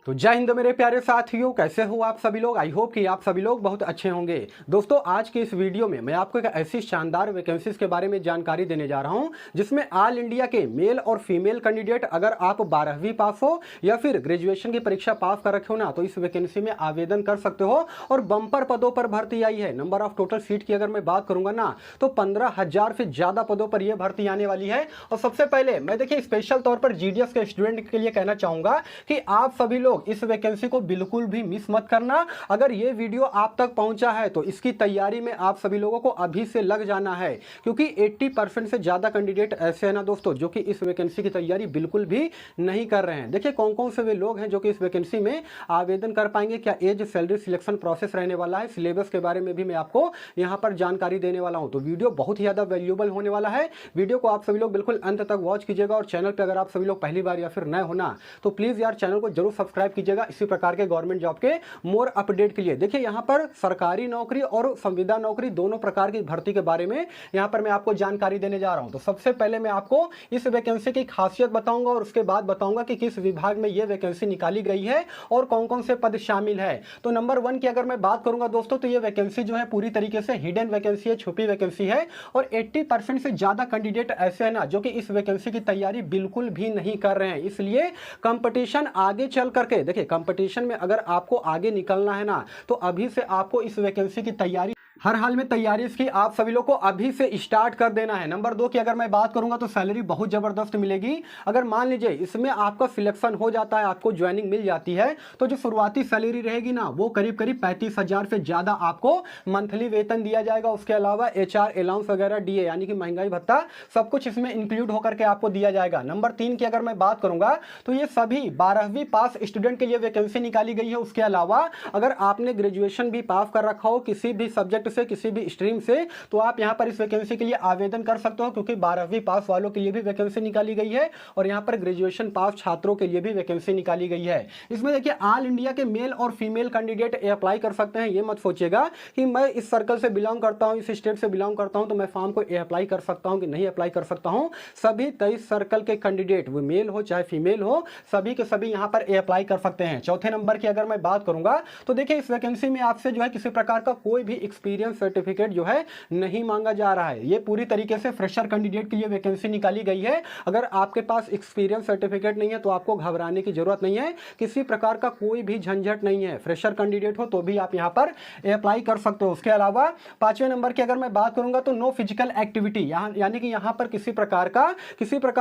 तो जय हिंद मेरे प्यारे साथियों, कैसे हो आप सभी लोग। आई होप कि आप सभी लोग बहुत अच्छे होंगे। दोस्तों, आज के इस वीडियो में मैं आपको एक ऐसी शानदार वैकेंसीज के बारे में जानकारी देने जा रहा हूं जिसमें ऑल इंडिया के मेल और फीमेल कैंडिडेट, अगर आप 12वीं पास हो या फिर ग्रेजुएशन की परीक्षा पास कर रखे हो ना, तो इस वैकेंसी में आवेदन कर सकते हो। और बंपर पदों पर भर्ती आई है। नंबर ऑफ टोटल सीट की अगर मैं बात करूंगा ना, तो 15,000 से ज्यादा पदों पर यह भर्ती आने वाली है। और सबसे पहले मैं देखिए स्पेशल तौर पर जीडीएस के स्टूडेंट के लिए कहना चाहूंगा कि आप सभी लोग इस वैकेंसी को बिल्कुल भी मिस मत करना। अगर ये वीडियो आप तक पहुंचा है तो इसकी तैयारी में आप सभी लोगों को अभी से लग जाना है, क्योंकि 80% से ज्यादा कैंडिडेट ऐसे हैं ना दोस्तों, जो कि इस वैकेंसी की तैयारी बिल्कुल भी नहीं कर रहे हैं। देखिए कौन कौन से वे लोग हैं जो कि इस वैकेंसी में आवेदन कर पाएंगे, क्या एज, सैलरी, सिलेक्शन प्रोसेस रहने वाला है, सिलेबस के बारे में भी मैं आपको यहां पर जानकारी देने वाला हूं। तो वीडियो बहुत ही ज्यादा वैल्यूएबल होने वाला है। वीडियो को आप सभी लोग बिल्कुल अंत तक वॉच कीजिएगा। और चैनल पर अगर आप सभी लोग पहली बार या फिर नए होना, तो प्लीज यार चैनल को जरूर सब्सक्राइब कीजिएगा इसी प्रकार के गवर्नमेंट जॉब के मोर अपडेट के लिए। देखिए यहां पर सरकारी नौकरी और संविदा नौकरी दोनों प्रकार की भर्ती के बारे में यहां पर मैं आपको जानकारी देने जा रहा हूं। तो सबसे पहले मैं आपको इस वैकेंसी की खासियत बताऊंगा और उसके बाद बताऊंगा कि किस विभाग में यह वैकेंसी निकाली गई है और कौन कौन से पद शामिल है। तो नंबर 1 की अगर मैं बात करूंगा दोस्तों, तो यह वैकेंसी जो है पूरी तरीके से हिडन वैकेंसी है, छुपी वैकेंसी है। और 80% से ज्यादा कैंडिडेट ऐसे हैं ना जो कि इस वैकेंसी की तैयारी बिल्कुल भी नहीं कर रहे हैं। इसलिए कंपटीशन आगे चल करके, देखिए कंपटीशन में अगर आपको आगे निकलना है ना, तो अभी से आपको इस वैकेंसी की तैयारी, हर हाल में तैयारी इसकी आप सभी लोग को अभी से स्टार्ट कर देना है। नंबर 2 की अगर मैं बात करूंगा, तो सैलरी बहुत जबरदस्त मिलेगी। अगर मान लीजिए इसमें आपका सिलेक्शन हो जाता है, आपको ज्वाइनिंग मिल जाती है, तो जो शुरुआती सैलरी रहेगी ना, वो करीब करीब 35,000 से ज्यादा आपको मंथली वेतन दिया जाएगा। उसके अलावा HR अलाउंस वगैरह, DA यानी कि महंगाई भत्ता, सब कुछ इसमें इंक्लूड होकर के आपको दिया जाएगा। नंबर 3 की अगर मैं बात करूंगा, तो ये सभी 12वीं पास स्टूडेंट के लिए वैकेंसी निकाली गई है। उसके अलावा अगर आपने ग्रेजुएशन भी पास कर रखा हो किसी भी सब्जेक्ट से, किसी भी स्ट्रीम से, तो आप यहां पर इस वैकेंसी के लिए आवेदन कर सकते हो, क्योंकि 12वीं पास वालों के लिए भी वैकेंसी निकाली गई है और यहां पर ग्रेजुएशन पास छात्रों के लिए भी वैकेंसी निकाली गई है। इसमें देखिए ऑल इंडिया के मेल और फीमेल कैंडिडेट अप्लाई कर सकते हैं। ये मत सोचिएगा कि मैं इस सर्कल से बिलोंग करता हूं, इस स्टेट से बिलोंग करता हूं, तो मैं फॉर्म को अप्लाई कर सकता हूं कि नहीं अप्लाई कर सकता हूं। सभी 23 सर्कल के कैंडिडेट, वो मेल हो चाहे फीमेल हो, सभी के सभी यहां पर अप्लाई कर सकते हैं। चौथे नंबर की अगर मैं बात करूंगा, तो देखिए इस वैकेंसी में आपसे जो है किसी प्रकार का कोई भी एक्सपीरियंस सर्टिफिकेट जो है नहीं मांगा जा रहा है। ये पूरी तरीके से फ्रेशर कैंडिडेट के लिए वैकेंसी निकाली गई है। अगर आपके पास एक्सपीरियंस सर्टिफिकेट नहीं है तो आपको घबराने की जरूरत नहीं है, किसी प्रकार का कोई भी झंझट नहीं है। फ्रेशर कैंडिडेट हो तो भी आप यहां पर अप्लाई कर सकते हो। उसके अलावा 5वें नंबर की अगर मैं बात करूंगा, तो नो फिजिकल एक्टिविटी, यानी कि यहां पर किसी प्रकार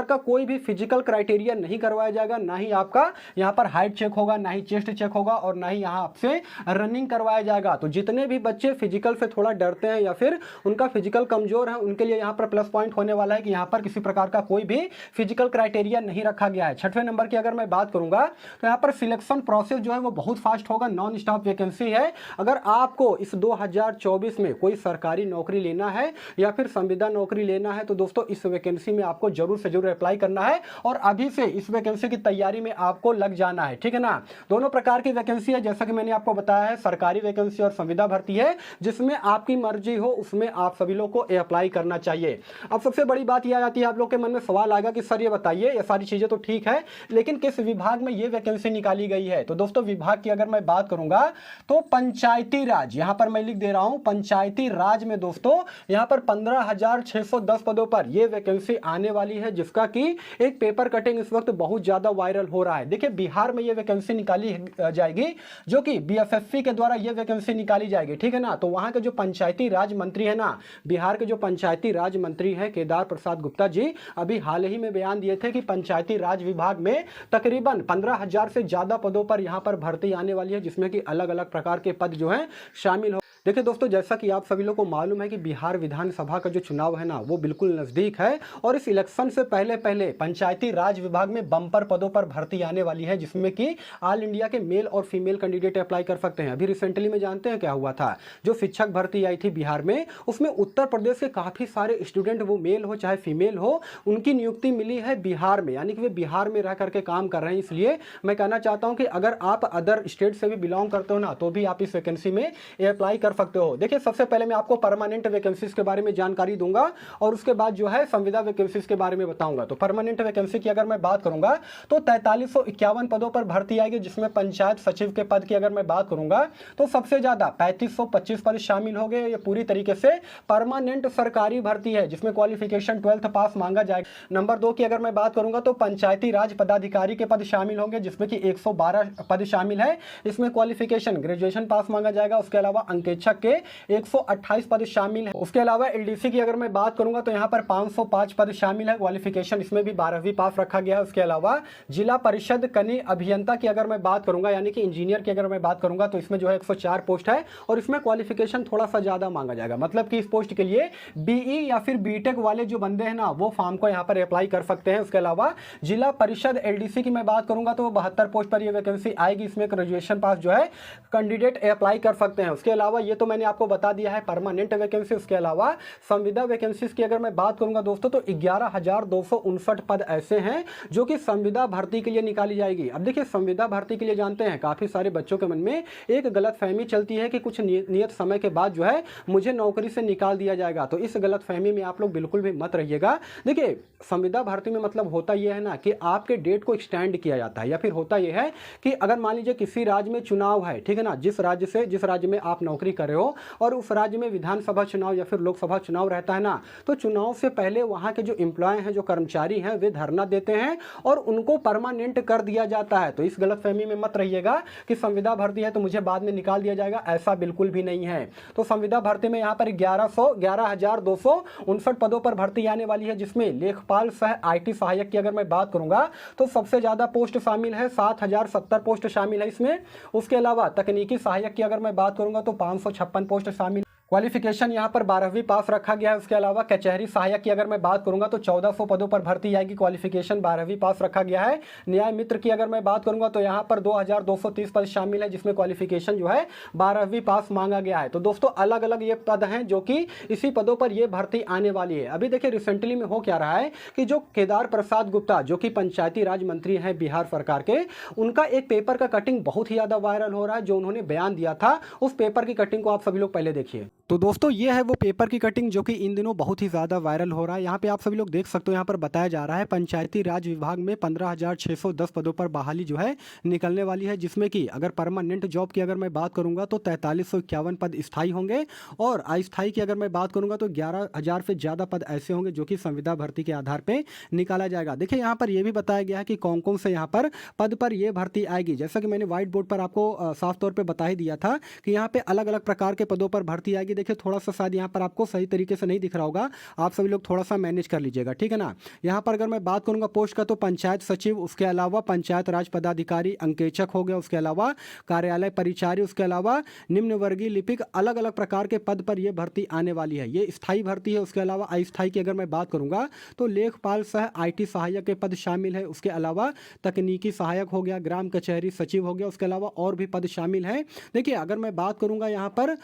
का कोई भी फिजिकल क्राइटेरिया नहीं करवाया जाएगा। ना ही आपका यहां पर हाइट चेक होगा, ना ही चेस्ट चेक होगा, और ना ही यहां आपसे रनिंग करवाया जाएगा। तो जितने भी बच्चे फिजिकल से थोड़ा डरते हैं या फिर उनका फिजिकल कमजोर है, उनके लिए यहां पर प्लस पॉइंट होने वाला है कि यहां पर किसी प्रकार का कोई भी फिजिकल क्राइटेरिया नहीं रखा गया है। 6वें नंबर की अगर मैं बात करूंगा, तो यहां पर सिलेक्शन प्रोसेस जो है वो बहुत फास्ट होगा, नॉन स्टॉप वैकेंसी है। अगर आपको इस 2024 में कोई सरकारी नौकरी लेना है या फिर संविदा नौकरी लेना है, तो दोस्तों इस वैकेंसी में आपको जरूर से जरूर अप्लाई करना है और अभी से इस वैकेंसी की तैयारी में आपको लग जाना है, ठीक है ना। दोनों प्रकार की वैकेंसी है, जैसा कि मैंने आपको बताया है, सरकारी वैकेंसी और संविदा भर्ती है, जिसमें आपकी मर्जी हो उसमें आप सभी लोग को अप्लाई करना चाहिए। अब सबसे बड़ी बात यह आ जाती है, आप लोग के मन में सवाल आएगा कि सर ये बताइए, ये सारी चीजें तो ठीक है, लेकिन किस विभाग में ये वैकेंसी निकाली गई है। तो दोस्तों विभाग की अगर मैं बात करूंगा, तो पंचायती राज, यहां पर मैं लिख दे रहा हूं पंचायती राज में दोस्तों यहां पर 15,610 पदों पर यह वैकेंसी आने वाली है, जिसका कि एक पेपर कटिंग इस वक्त बहुत ज्यादा वायरल हो रहा है। देखिए बिहार में यह वैकेंसी निकाली जाएगी, जो कि BFFP के द्वारा यह वैकेंसी निकाली जाएगी, ठीक है ना। तो वहां के जो पंचायती राज मंत्री है ना, बिहार के जो पंचायती राज मंत्री है केदार प्रसाद गुप्ता जी, अभी हाल ही में बयान दिए थे कि पंचायती राज विभाग में तकरीबन 15,000 से ज्यादा पदों पर यहां पर भर्ती आने वाली है, जिसमें कि अलग अलग प्रकार के पद जो हैं शामिल हो। देखिए दोस्तों, जैसा कि आप सभी लोग को मालूम है कि बिहार विधानसभा का जो चुनाव है ना, वो बिल्कुल नजदीक है और इस इलेक्शन से पहले पहले पंचायती राज विभाग में बम्पर पदों पर भर्ती आने वाली है, जिसमें कि ऑल इंडिया के मेल और फीमेल कैंडिडेट अप्लाई कर सकते हैं। अभी रिसेंटली में जानते हैं क्या हुआ था, जो शिक्षक भर्ती आई थी बिहार में, उसमें उत्तर प्रदेश के काफी सारे स्टूडेंट, वो मेल हो चाहे फीमेल हो, उनकी नियुक्ति मिली है बिहार में, यानी कि वे बिहार में रह करके काम कर रहे हैं। इसलिए मैं कहना चाहता हूं कि अगर आप अदर स्टेट से भी बिलोंग करते हो ना, तो भी आप इस वैकेंसी में अप्लाई कर कर सकते हो। देखिए सबसे पहले मैं आपको परमानेंट वैकेंसीज के बारे में जानकारी दूंगा और उसके बाद जो है संविदा वैकेंसीज के बारे में बताऊंगा। तो परमानेंट वैकेंसी की अगर मैं बात करूंगा तो 4351 पदों पर भर्ती आएगी, जिसमें पंचायत सचिव के पद की अगर मैं बात करूंगा तो सबसे ज्यादा 3525 पद शामिल हो गए। ये पूरी तरीके से परमानेंट सरकारी भर्ती है, जिसमें क्वालिफिकेशन 12th पास मांगा जाएगा। नंबर 2 की अगर मैं बात करूंगा तो पंचायती राज पदाधिकारी के पद शामिल होंगे, जिसमें कि 112 पद शामिल है। इसमें क्वालिफिकेशन ग्रेजुएशन पास मांगा जाएगा। उसके अलावा अंकेक्षक के 128 पद शामिल है। उसके अलावा एलडीसी की अगर मैं बात करूंगा तो यहाँ पर 505 पद शामिल है। क्वालिफिकेशन इसमें भी 12वीं पास रखा गया है। उसके अलावा जिला परिषद कनीय अभियंता की अगर मैं बात करूंगा यानी कि इंजीनियर की अगर मैं बात करूंगा तो इसमें जो है 104 पोस्ट है और इसमें क्वालिफिकेशन थोड़ा सा ज्यादा मांगा जाएगा। मतलब कि इस पोस्ट के लिए बीई या फिर बीटेक वाले जो बंदे हैं ना वो फॉर्म को यहाँ पर अप्लाई कर सकते हैं। उसके अलावा जिला परिषद एलडीसी की मैं बात करूंगा तो 72 पोस्ट पर यह वैकेंसी आएगी। इसमें ग्रेजुएशन पास जो है कैंडिडेट अप्लाई कर सकते हैं। उसके अलावा ये तो मैंने आपको बता दिया है परमानेंट वैकेंसी। उसके अलावा संविदा वैकेंसीज की अगर मैं बात करूंगा दोस्तों तो 11,259 पद ऐसे हैं जो कि संविदा भर्ती के लिए निकाली जाएगी। अब देखिए संविदा भर्ती के लिए जानते हैं काफी सारे बच्चों के मन में एक गलतफहमी चलती है कि कुछ नियत समय के बाद जो है मुझे नौकरी से निकाल दिया जाएगा। तो इस गलतफहमी में आप लोग बिल्कुल भी मत रहिएगा। देखिए संविदा भर्ती में मतलब होता यह है ना कि आपके डेट को एक्सटेंड किया जाता है, या फिर होता यह है कि अगर मान लीजिए किसी राज्य में चुनाव है, ठीक है ना, जिस राज्य में आप नौकरी कर रहे हो और उस राज्य में विधानसभा चुनाव या फिर लोकसभा चुनाव रहता है ना, तो चुनाव से पहले वहां के जो एम्प्लॉय हैं, जो कर्मचारी हैं, वे धरना देते हैं और उनको परमानेंट कर दिया जाता है। तो इस गलतफहमी में मत रहिएगा कि संविदा भर्ती है तो मुझे बाद में निकाल दिया जाएगा, ऐसा बिल्कुल भी नहीं है। तो संविदा भर्ती में यहाँ पर 11,259 पदों पर भर्ती आने वाली है, जिसमें लेखपाल सह आईटी सहायक की अगर मैं बात करूंगा तो सबसे ज्यादा पोस्ट शामिल है, 7,070 पोस्ट शामिल है इसमें। उसके अलावा तकनीकी सहायक की अगर मैं बात करूंगा तो 556 पोस्ट शामिल। क्वालिफिकेशन यहाँ पर 12वीं पास रखा गया है। उसके अलावा कचहरी सहायक की अगर मैं बात करूंगा तो 1400 पदों पर भर्ती आएगी, क्वालिफिकेशन 12वीं पास रखा गया है। न्याय मित्र की अगर मैं बात करूंगा तो यहाँ पर 2230 पद शामिल है, जिसमें क्वालिफिकेशन जो है 12वीं पास मांगा गया है। तो दोस्तों अलग अलग ये पद हैं जो कि इसी पदों पर ये भर्ती आने वाली है। अभी देखिए रिसेंटली में हो क्या रहा है कि जो केदार प्रसाद गुप्ता जो कि पंचायती राज मंत्री हैं बिहार सरकार के, उनका एक पेपर का कटिंग बहुत ही ज्यादा वायरल हो रहा है। जो उन्होंने बयान दिया था उस पेपर की कटिंग को आप सभी लोग पहले देखिए। तो दोस्तों ये है वो पेपर की कटिंग जो कि इन दिनों बहुत ही ज़्यादा वायरल हो रहा है। यहाँ पे आप सभी लोग देख सकते हो, यहाँ पर बताया जा रहा है पंचायती राज विभाग में 15,610 पदों पर बहाली जो है निकलने वाली है, जिसमें कि अगर परमानेंट जॉब की अगर मैं बात करूँगा तो 4351 पद स्थायी होंगे और अस्थायी की अगर मैं बात करूँगा तो 11,000 से ज़्यादा पद ऐसे होंगे जो कि संविदा भर्ती के आधार पर निकाला जाएगा। देखिए यहाँ पर यह भी बताया गया है कि कौन कौन से यहाँ पर पद पर यह भर्ती आएगी। जैसा कि मैंने व्हाइट बोर्ड पर आपको साफ तौर पर बता ही दिया था कि यहाँ पे अलग अलग प्रकार के पदों पर भर्ती आएगी। देखिए थोड़ा सा शायद यहाँ पर आपको सही तरीके से नहीं दिख रहा होगा, आप सभी लोग थोड़ा सा मैनेज कर लीजिएगा, ठीक है ना। यहाँ पर अगर मैं बात करूंगा पोस्ट का तो पंचायत सचिव, उसके अलावा पंचायत राज पदाधिकारी, अंकेक्षक हो गया, उसके अलावा कार्यालय परिचारी, उसके अलावा निम्न वर्गीय लिपिक, अलग अलग प्रकार के पद पर यह भर्ती आने वाली है। ये स्थायी भर्ती है। उसके अलावा अस्थायी की अगर मैं बात करूंगा तो लेखपाल सह आईटी सहायक के पद शामिल है। उसके अलावा तकनीकी सहायक हो गया, ग्राम कचहरी सचिव हो गया, उसके अलावा और भी पद शामिल है। देखिए अगर मैं बात करूंगा यहाँ पर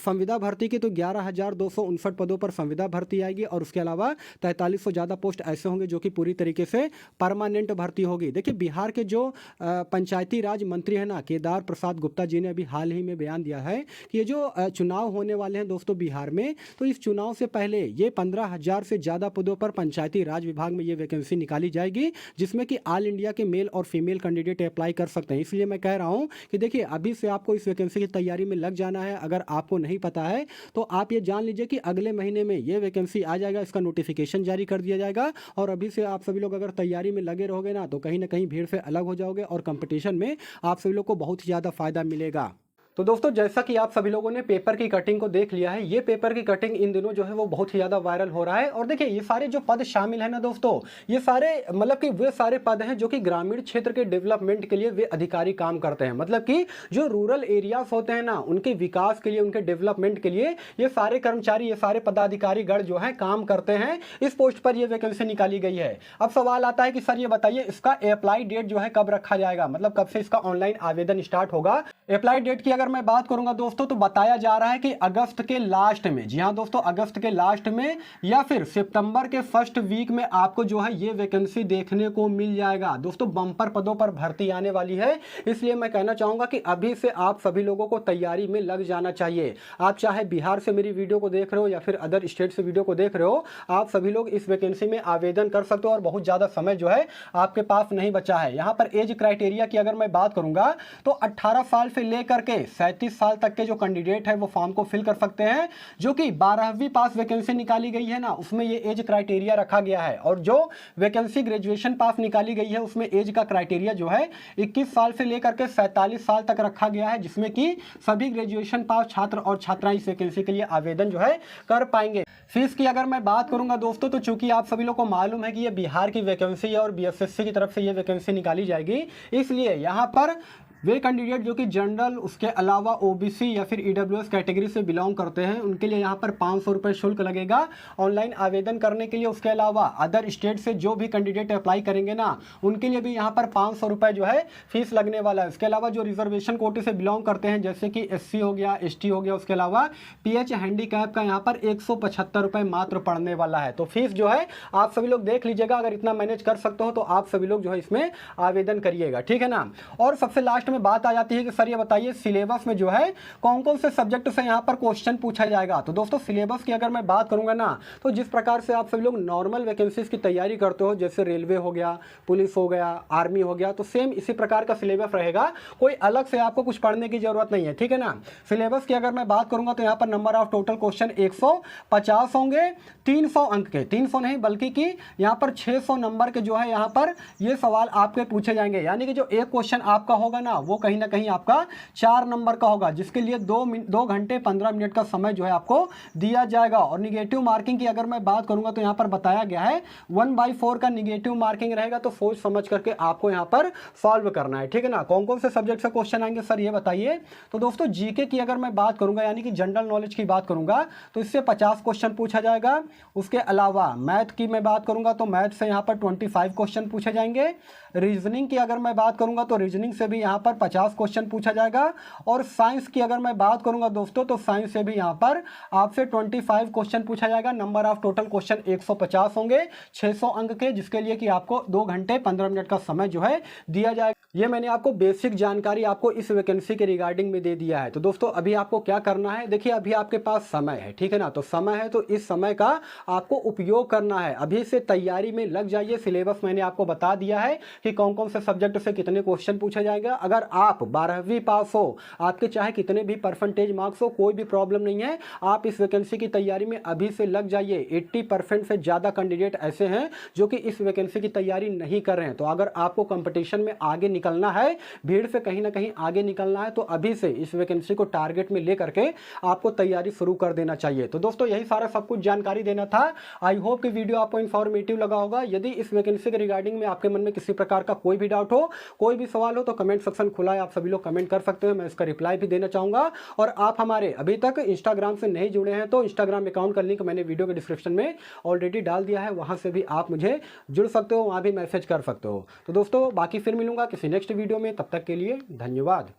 संविदा भर्ती की तो 11,259 पदों पर संविदा भर्ती आएगी और उसके अलावा 4300 ज़्यादा पोस्ट ऐसे होंगे जो कि पूरी तरीके से परमानेंट भर्ती होगी। देखिए बिहार के जो पंचायती राज मंत्री है ना केदार प्रसाद गुप्ता जी ने अभी हाल ही में बयान दिया है कि ये जो चुनाव होने वाले हैं दोस्तों बिहार में, तो इस चुनाव से पहले ये 15,000 से ज़्यादा पदों पर पंचायती राज विभाग में ये वैकेंसी निकाली जाएगी, जिसमें कि ऑल इंडिया के मेल और फीमेल कैंडिडेट अप्लाई कर सकते हैं। इसलिए मैं कह रहा हूँ कि देखिए अभी से आपको इस वैकेंसी की तैयारी में लग जाना है। अगर आपको नहीं पता है तो आप ये जान लीजिए कि अगले महीने में ये वैकेंसी आ जाएगा, इसका नोटिफिकेशन जारी कर दिया जाएगा और अभी से आप सभी लोग अगर तैयारी में लगे रहोगे ना तो कहीं ना कहीं भीड़ से अलग हो जाओगे और कंपटीशन में आप सभी लोग को बहुत ही ज़्यादा फायदा मिलेगा। तो दोस्तों जैसा कि आप सभी लोगों ने पेपर की कटिंग को देख लिया है, ये पेपर की कटिंग इन दिनों जो है वो बहुत ही ज़्यादा वायरल हो रहा है। और देखिए ये सारे जो पद शामिल है ना दोस्तों, ये सारे मतलब कि वे सारे पद हैं जो कि ग्रामीण क्षेत्र के डेवलपमेंट के लिए वे अधिकारी काम करते हैं। मतलब कि जो रूरल एरियाज होते हैं ना उनके विकास के लिए, उनके डेवलपमेंट के लिए ये सारे कर्मचारी, ये सारे पदाधिकारी गण जो है काम करते हैं। इस पोस्ट पर यह वैकेंसी निकाली गई है। अब सवाल आता है कि सर ये बताइए इसका अप्लाई डेट जो है कब रखा जाएगा, मतलब कब से इसका ऑनलाइन आवेदन स्टार्ट होगा। अप्लाई डेट की अगर मैं बात करूंगा दोस्तों तो बताया जा रहा है कि अगस्त के लास्ट में, जी हाँ दोस्तों, अगस्त के लास्ट में या फिर सितंबर के फर्स्ट वीक में आपको जो है ये वैकेंसी देखने को मिल जाएगा। दोस्तों बम्पर पदों पर भर्ती आने वाली है, इसलिए मैं कहना चाहूंगा कि अभी से आप सभी लोगों को तैयारी में लग जाना चाहिए। आप चाहे बिहार से मेरी वीडियो को देख रहे हो या फिर अदर स्टेट से वीडियो को देख रहे हो, आप सभी लोग इस वैकेंसी में आवेदन कर सकते हो और बहुत ज़्यादा समय जो है आपके पास नहीं बचा है। यहाँ पर एज क्राइटेरिया की अगर मैं बात करूंगा तो 18 साल से लेकर के 37 साल तक के जो कैंडिडेट है वो फॉर्म को फिल कर सकते हैं। जो कि 12वीं पास वैकेंसी निकाली गई है ना, उसमें ये एज क्राइटेरिया रखा गया है, और जो वैकेंसी ग्रेजुएशन पास निकाली गई है उसमें एज का क्राइटेरिया जो है 21 साल से लेकर के 47 साल तक रखा गया है, जिसमें कि सभी ग्रेजुएशन पास छात्र और छात्राएं इस वैकेंसी के लिए आवेदन जो है कर पाएंगे। फीस की अगर मैं बात करूंगा दोस्तों तो चूंकि आप सभी लोग को मालूम है कि ये बिहार की वैकेंसी है और बीएसएससी की तरफ से ये वैकेंसी निकाली जाएगी, इसलिए यहाँ पर वे कैंडिडेट जो कि जनरल, उसके अलावा ओबीसी या फिर ईडब्ल्यूएस कैटेगरी से बिलोंग करते हैं, उनके लिए यहाँ पर 500 रुपये शुल्क लगेगा ऑनलाइन आवेदन करने के लिए। उसके अलावा अदर स्टेट से जो भी कैंडिडेट अप्लाई करेंगे ना, उनके लिए भी यहाँ पर 500 रुपये जो है फीस लगने वाला है। उसके अलावा जो रिजर्वेशन कोटे से बिलोंग करते हैं जैसे कि एससी हो गया, एसटी हो गया, उसके अलावा पीएच हैंडीकैप का यहाँ पर 175 रुपये मात्र पड़ने वाला है। तो फीस जो है आप सभी लोग देख लीजिएगा, अगर इतना मैनेज कर सकते हो तो आप सभी लोग जो है इसमें आवेदन करिएगा, ठीक है ना। और सबसे लास्ट में बात आ जाती है कि सर ये बताइए सिलेबस में जो है कौन कौन से सब्जेक्ट से यहाँ पर क्वेश्चन पूछा जाएगा। तो दोस्तों सिलेबस की अगर मैं बात करूंगा ना, तो जिस प्रकार से आप सभी लोग नॉर्मल वैकेंसीज की तैयारी करते हो, जैसे रेलवे हो गया, पुलिस हो गया, आर्मी हो गया, तो सेम इसी प्रकार का सिलेबस रहेगा, कोई अलग से आपको कुछ पढ़ने की जरूरत नहीं है, ठीक है ना। सिलेबस की अगर मैं बात करूंगा तो यहाँ पर नंबर ऑफ टोटल क्वेश्चन 150 होंगे, 300 अंक के, 300 नहीं बल्कि कि यहाँ पर 600 नंबर के जो है यहाँ पर ये सवाल आपके पूछे जाएंगे। यानी कि जो एक क्वेश्चन आपका होगा ना वो कहीं ना कहीं आपका 4 नंबर का होगा, जिसके लिए 2 घंटे 15 मिनट का समय जो है आपको दिया जाएगा। और निगेटिव मार्किंग की अगर मैं बात करूंगा तो यहाँ पर बताया गया है 1/4 का निगेटिव मार्किंग रहेगा, तो सोच समझ करके आपको यहाँ पर सॉल्व करना है, ठीक है ना। कौन कौन से सब्जेक्ट से क्वेश्चन आएंगे सर ये बताइए। तो दोस्तों जीके की अगर मैं बात करूंगा यानी कि जनरल नॉलेज की बात करूंगा तो इससे 50 क्वेश्चन पूछा जाएगा। उसके अलावा मैथ की मैं बात करूंगा तो मैथ से यहाँ पर 25 क्वेश्चन पूछे जाएंगे। रीजनिंग की अगर मैं बात करूंगा तो रीजनिंग से भी यहाँ पर 50 क्वेश्चन पूछा जाएगा। और साइंस की अगर मैं बात करूंगा दोस्तों तो साइंस से भी यहाँ पर आपसे 25 क्वेश्चन पूछा जाएगा। नंबर ऑफ टोटल क्वेश्चन 150 होंगे, 600 अंक के, जिसके लिए कि आपको 2 घंटे 15 मिनट का समय जो है दिया जाएगा। ये मैंने आपको बेसिक जानकारी आपको इस वैकेंसी के रिगार्डिंग में दे दिया है। तो दोस्तों अभी आपको क्या करना है, देखिए अभी आपके पास समय है, ठीक है ना। तो समय है तो इस समय का आपको उपयोग करना है, अभी से तैयारी में लग जाइए। सिलेबस मैंने आपको बता दिया है कि कौन कौन से सब्जेक्ट से कितने क्वेश्चन पूछा जाएगा। अगर आप 12वीं पास हो, आपके चाहे कितने भी परसेंटेज मार्क्स हो, कोई भी प्रॉब्लम नहीं है, आप इस वैकेंसी की तैयारी में अभी से लग जाइए। 80% से ज़्यादा कैंडिडेट ऐसे हैं जो कि इस वैकेंसी की तैयारी नहीं कर रहे हैं। तो अगर आपको कंपटीशन में आगे निकलना है, भीड़ से कहीं ना कहीं आगे निकलना है, तो अभी से इस वैकेंसी को टारगेट में लेकर के आपको तैयारी शुरू कर देना चाहिए। तो दोस्तों यही सारा सब कुछ जानकारी देना था। आई होप कि वीडियो आपको इन्फॉर्मेटिव लगा होगा। यदि इस वैकेंसी के रिगार्डिंग में आपके मन में किसी प्रकार का कोई भी डाउट हो, कोई भी सवाल हो, तो कमेंट सेक्शन खुला है, आप सभी लोग कमेंट कर सकते हो, मैं इसका रिप्लाई भी देना चाहूंगा। और आप हमारे अभी तक इंस्टाग्राम से नहीं जुड़े हैं तो इंस्टाग्राम अकाउंट का लिंक मैंने वीडियो के डिस्क्रिप्शन में ऑलरेडी डाल दिया है, वहां से भी आप मुझे जुड़ सकते हो, वहां भी मैसेज कर सकते हो। तो दोस्तों बाकी फिर मिलूंगा किसी नेक्स्ट वीडियो में, तब तक के लिए धन्यवाद।